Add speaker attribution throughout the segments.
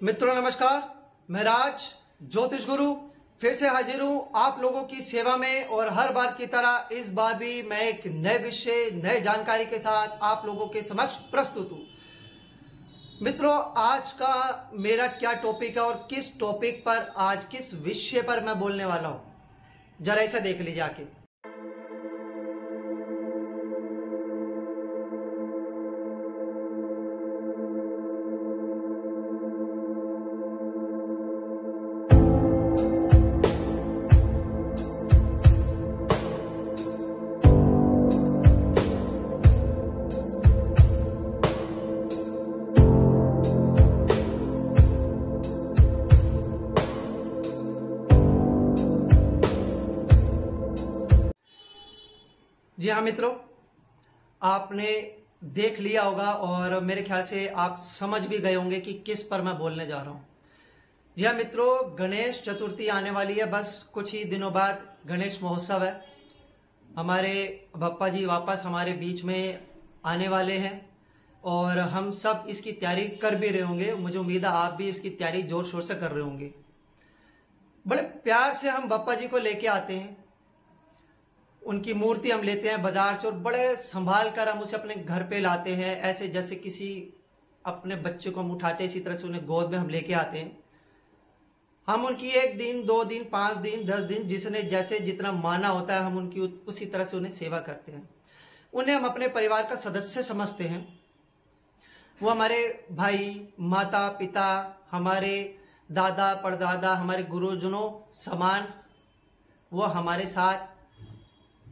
Speaker 1: मित्रों नमस्कार, मैं राज ज्योतिष गुरु फिर से हाजिर हूं आप लोगों की सेवा में। और हर बार की तरह इस बार भी मैं एक नए विषय नए जानकारी के साथ आप लोगों के समक्ष प्रस्तुत हूं। मित्रों, आज का मेरा क्या टॉपिक है और किस टॉपिक पर आज किस विषय पर मैं बोलने वाला हूं, जरा ऐसा देख लीजिए आके। जी हाँ मित्रों, आपने देख लिया होगा और मेरे ख्याल से आप समझ भी गए होंगे कि किस पर मैं बोलने जा रहा हूँ। जी हाँ मित्रों, गणेश चतुर्थी आने वाली है। बस कुछ ही दिनों बाद गणेश महोत्सव है। हमारे बप्पा जी वापस हमारे बीच में आने वाले हैं और हम सब इसकी तैयारी कर भी रहे होंगे। मुझे उम्मीद है आप भी इसकी तैयारी जोर शोर से कर रहे होंगे। बड़े प्यार से हम बप्पा जी को लेके आते हैं, उनकी मूर्ति हम लेते हैं बाजार से और बड़े संभाल कर हम उसे अपने घर पे लाते हैं। ऐसे जैसे किसी अपने बच्चे को हम उठाते हैं, इसी तरह से उन्हें गोद में हम लेके आते हैं। हम उनकी 1 दिन 2 दिन 5 दिन 10 दिन जिसने जैसे जितना माना होता है हम उनकी उसी तरह से उन्हें सेवा करते हैं। उन्हें हम अपने परिवार का सदस्य समझते हैं। वो हमारे भाई माता पिता, हमारे दादा परदादा, हमारे गुरुजनों समान। वो हमारे साथ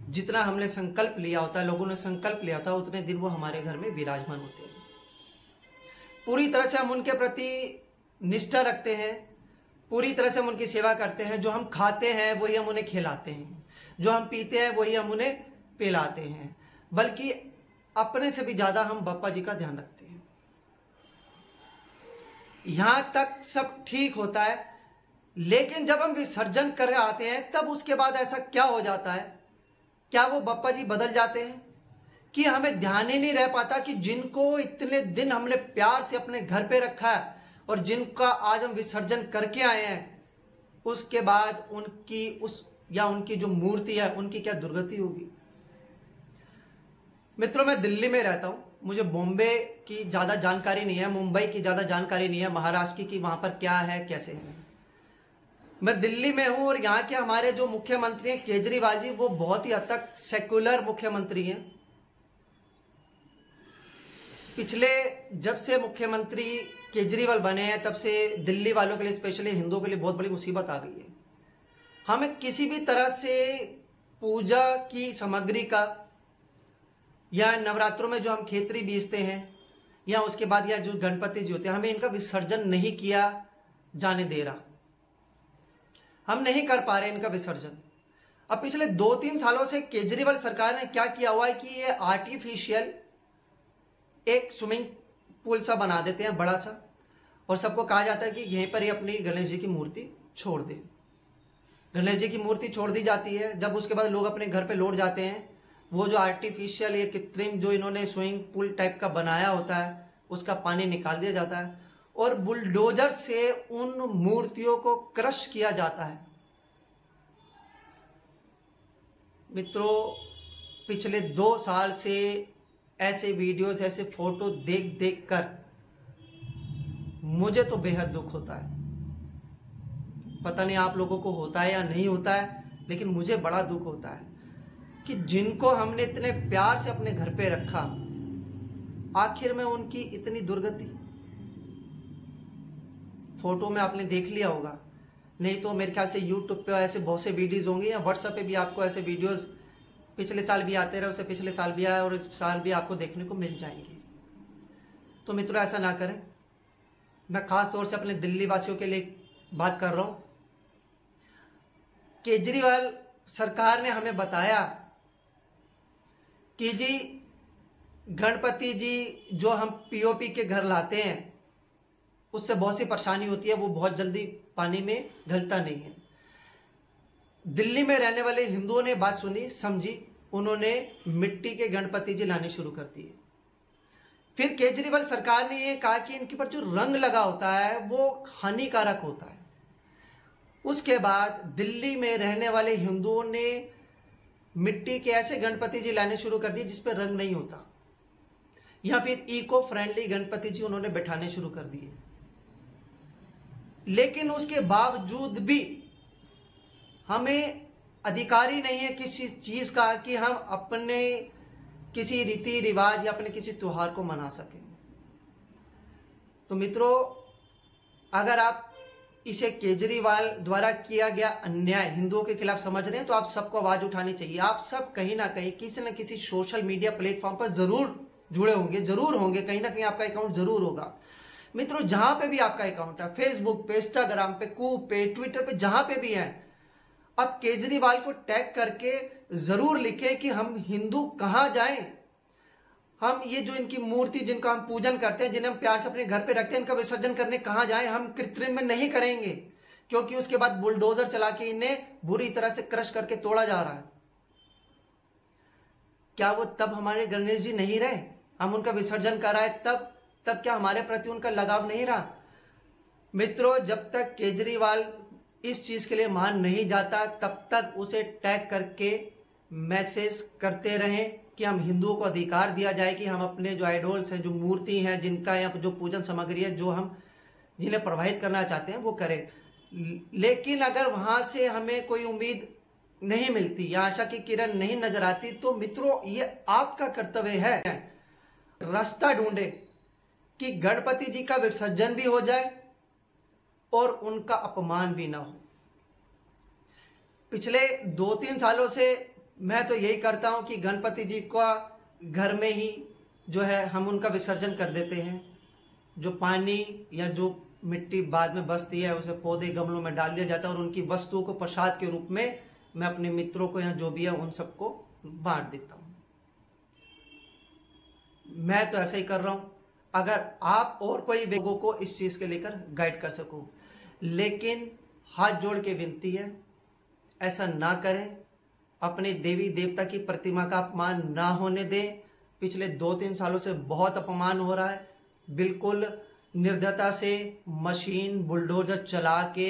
Speaker 1: जितना हमने संकल्प लिया होता है, लोगों ने संकल्प लिया होता है, उतने दिन वो हमारे घर में विराजमान होते हैं। पूरी तरह से हम उनके प्रति निष्ठा रखते हैं, पूरी तरह से हम उनकी सेवा करते हैं। जो हम खाते हैं वही हम उन्हें खिलाते हैं, जो हम पीते हैं वही हम उन्हें पिलाते हैं, बल्कि अपने से भी ज्यादा हम बप्पा जी का ध्यान रखते हैं। यहां तक सब ठीक होता है, लेकिन जब हम विसर्जन कर रहे आते हैं तब उसके बाद ऐसा क्या हो जाता है, क्या वो बप्पा जी बदल जाते हैं कि हमें ध्यान ही नहीं रह पाता कि जिनको इतने दिन हमने प्यार से अपने घर पे रखा है और जिनका आज हम विसर्जन करके आए हैं, उसके बाद उनकी जो मूर्ति है उनकी क्या दुर्गति होगी। मित्रों, मैं दिल्ली में रहता हूं, मुझे बॉम्बे की ज्यादा जानकारी नहीं है, मुंबई की ज्यादा जानकारी नहीं है, महाराष्ट्र की वहां पर क्या है कैसे है। मैं दिल्ली में हूं और यहाँ के हमारे जो मुख्यमंत्री हैं केजरीवाल जी, वो बहुत ही हद तक सेकुलर मुख्यमंत्री हैं। पिछले जब से मुख्यमंत्री केजरीवाल बने हैं तब से दिल्ली वालों के लिए, स्पेशली हिंदुओं के लिए बहुत बड़ी मुसीबत आ गई है। हमें किसी भी तरह से पूजा की सामग्री का या नवरात्रों में जो हम खेतरी बीजते हैं या उसके बाद या जो गणपति जी होते हैं, हमें इनका विसर्जन नहीं किया जाने दे रहा। हम नहीं कर पा रहे इनका विसर्जन। अब पिछले 2-3 सालों से केजरीवाल सरकार ने क्या किया हुआ है कि ये आर्टिफिशियल एक स्विमिंग पूल सा बना देते हैं बड़ा सा, और सबको कहा जाता है कि यहीं पर ही अपनी गणेश जी की मूर्ति छोड़ दे। गणेश जी की मूर्ति छोड़ दी जाती है। जब उसके बाद लोग अपने घर पे लौट जाते हैं, वो जो आर्टिफिशियल या कृत्रिम जो इन्होंने स्विमिंग पूल टाइप का बनाया होता है उसका पानी निकाल दिया जाता है और बुलडोजर से उन मूर्तियों को क्रश किया जाता है। मित्रों, पिछले 2 साल से ऐसे वीडियोस, ऐसे फोटो देख देख कर मुझे तो बेहद दुख होता है। पता नहीं आप लोगों को होता है या नहीं होता है, लेकिन मुझे बड़ा दुख होता है कि जिनको हमने इतने प्यार से अपने घर पे रखा, आखिर में उनकी इतनी दुर्गति। फोटो में आपने देख लिया होगा, नहीं तो मेरे ख्याल से यूट्यूब पे ऐसे बहुत से वीडियोस होंगे या व्हाट्सएप पे भी आपको ऐसे वीडियोस पिछले साल भी आते रहे, उससे पिछले साल भी आए और इस साल भी आपको देखने को मिल जाएंगे। तो मित्रों, ऐसा ना करें। मैं खास तौर से अपने दिल्ली वासियों के लिए बात कर रहा हूं। केजरीवाल सरकार ने हमें बताया कि जी गणपति जी जो हम पीओपी के घर लाते हैं उससे बहुत सी परेशानी होती है, वो बहुत जल्दी पानी में घुलता नहीं है। दिल्ली में रहने वाले हिंदुओं ने बात सुनी समझी, उन्होंने मिट्टी के गणपति जी लाने शुरू कर दिए। फिर केजरीवाल सरकार ने ये कहा कि इनके ऊपर जो रंग लगा होता है वो हानिकारक होता है। उसके बाद दिल्ली में रहने वाले हिंदुओं ने मिट्टी के ऐसे गणपति जी लाने शुरू कर दिए जिस पे रंग नहीं होता, या फिर इको फ्रेंडली गणपति जी उन्होंने बैठाने शुरू कर दिए। लेकिन उसके बावजूद भी हमें अधिकार ही नहीं है किसी चीज का कि हम अपने किसी रीति रिवाज या अपने किसी त्योहार को मना सकें। तो मित्रों, अगर आप इसे केजरीवाल द्वारा किया गया अन्याय हिंदुओं के खिलाफ समझ रहे हैं तो आप सबको आवाज उठानी चाहिए। आप सब कहीं ना कहीं किसी न किसी सोशल मीडिया प्लेटफॉर्म पर जरूर जुड़े होंगे, जरूर होंगे, कहीं ना कहीं आपका अकाउंट जरूर होगा। मित्रों, जहां पे भी आपका अकाउंट है, फेसबुक पे, इंस्टाग्राम पे, कूप पे, ट्विटर पे, जहां पे भी है, अब केजरीवाल को टैग करके जरूर लिखें कि हम हिंदू कहां जाएं, हम ये जो इनकी मूर्ति जिनका हम पूजन करते हैं, जिन्हें हम प्यार से अपने घर पे रखते हैं, इनका विसर्जन करने कहां जाएं। हम कृत्रिम में नहीं करेंगे, क्योंकि उसके बाद बुलडोजर चला के इन्हें बुरी तरह से क्रश करके तोड़ा जा रहा है। क्या वो तब हमारे गणेश जी नहीं रहे? हम उनका विसर्जन कराए तब क्या हमारे प्रति उनका लगाव नहीं रहा? मित्रों, जब तक केजरीवाल इस चीज के लिए मान नहीं जाता तब तक उसे टैग करके मैसेज करते रहें कि हम हिंदुओं को अधिकार दिया जाए कि हम अपने जो आइडोल्स हैं, जो मूर्ति हैं, जिनका या जो पूजन सामग्री है, जो हम जिन्हें प्रवाहित करना चाहते हैं वो करें। लेकिन अगर वहां से हमें कोई उम्मीद नहीं मिलती या आशा की किरण नहीं नजर आती तो मित्रों, ये आपका कर्तव्य है, रास्ता ढूंढे कि गणपति जी का विसर्जन भी हो जाए और उनका अपमान भी ना हो। पिछले 2-3 सालों से मैं तो यही करता हूं कि गणपति जी का घर में ही जो है हम उनका विसर्जन कर देते हैं। जो पानी या जो मिट्टी बाद में बचती है उसे पौधे गमलों में डाल दिया जाता है और उनकी वस्तुओं को प्रसाद के रूप में मैं अपने मित्रों को या जो भी है उन सबको बांट देता हूं। मैं तो ऐसा ही कर रहा हूं। अगर आप और कोई लोगों को इस चीज के लेकर गाइड कर सको, लेकिन हाथ जोड़ के विनती है, ऐसा ना करें। अपने देवी देवता की प्रतिमा का अपमान ना होने दें। पिछले 2-3 सालों से बहुत अपमान हो रहा है। बिल्कुल निर्दयता से मशीन बुलडोजर चला के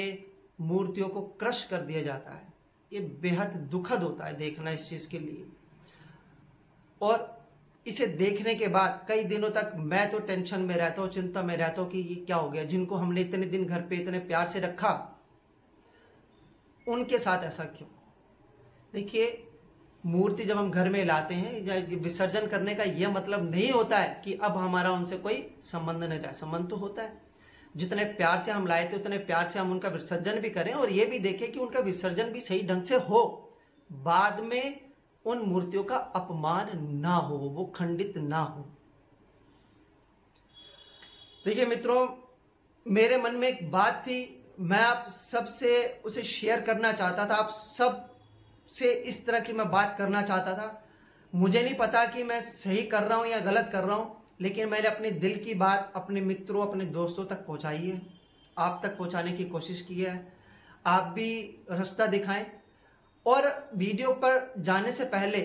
Speaker 1: मूर्तियों को क्रश कर दिया जाता है। ये बेहद दुखद होता है देखना इस चीज के लिए। और इसे देखने के बाद कई दिनों तक मैं तो टेंशन में रहता हूँ, चिंता में रहता हूँ कि ये क्या हो गया। जिनको हमने इतने दिन घर पे इतने प्यार से रखा, उनके साथ ऐसा क्यों? देखिए, मूर्ति जब हम घर में लाते हैं या विसर्जन करने का यह मतलब नहीं होता है कि अब हमारा उनसे कोई संबंध नहीं रहा। संबंध तो होता है। जितने प्यार से हम लाए थे उतने प्यार से हम उनका विसर्जन भी करें और ये भी देखें कि उनका विसर्जन भी सही ढंग से हो। बाद में उन मूर्तियों का अपमान ना हो, वो खंडित ना हो। देखिए मित्रों, मेरे मन में एक बात थी, मैं आप सबसे उसे शेयर करना चाहता था। आप सब से इस तरह की मैं बात करना चाहता था। मुझे नहीं पता कि मैं सही कर रहा हूं या गलत कर रहा हूं, लेकिन मैंने अपने दिल की बात अपने मित्रों, अपने दोस्तों तक पहुंचाई है, आप तक पहुंचाने की कोशिश की है। आप भी रास्ता दिखाएं। और वीडियो पर जाने से पहले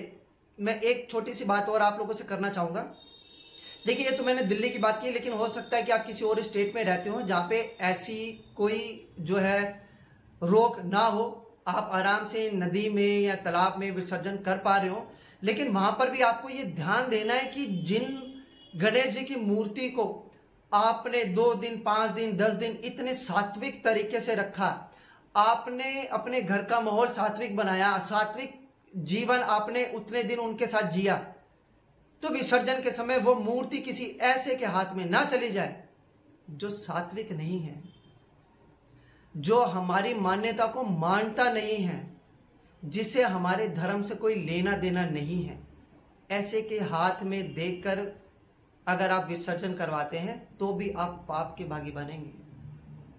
Speaker 1: मैं एक छोटी सी बात और आप लोगों से करना चाहूंगा। देखिए, ये तो मैंने दिल्ली की बात की, लेकिन हो सकता है कि आप किसी और स्टेट में रहते हो जहां पे ऐसी कोई जो है रोक ना हो, आप आराम से नदी में या तालाब में विसर्जन कर पा रहे हो। लेकिन वहां पर भी आपको ये ध्यान देना है कि जिन गणेश जी की मूर्ति को आपने 2 दिन, 5 दिन, 10 दिन इतने सात्विक तरीके से रखा, आपने अपने घर का माहौल सात्विक बनाया, सात्विक जीवन आपने उतने दिन उनके साथ जिया, तो विसर्जन के समय वो मूर्ति किसी ऐसे के हाथ में ना चली जाए जो सात्विक नहीं है, जो हमारी मान्यता को मानता नहीं है, जिसे हमारे धर्म से कोई लेना देना नहीं है। ऐसे के हाथ में देखकर अगर आप विसर्जन करवाते हैं तो भी आप पाप के भागी बनेंगे।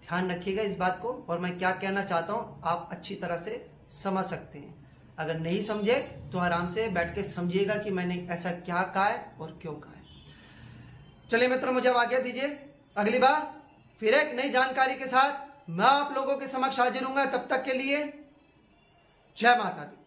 Speaker 1: ध्यान रखिएगा इस बात को। और मैं क्या कहना चाहता हूं आप अच्छी तरह से समझ सकते हैं। अगर नहीं समझे तो आराम से बैठ के समझिएगा कि मैंने ऐसा क्या कहा है और क्यों कहा है। चलिए मित्रों, मुझे आज्ञा दीजिए। अगली बार फिर एक नई जानकारी के साथ मैं आप लोगों के समक्ष हाजिर हूंगा। तब तक के लिए जय माता दी।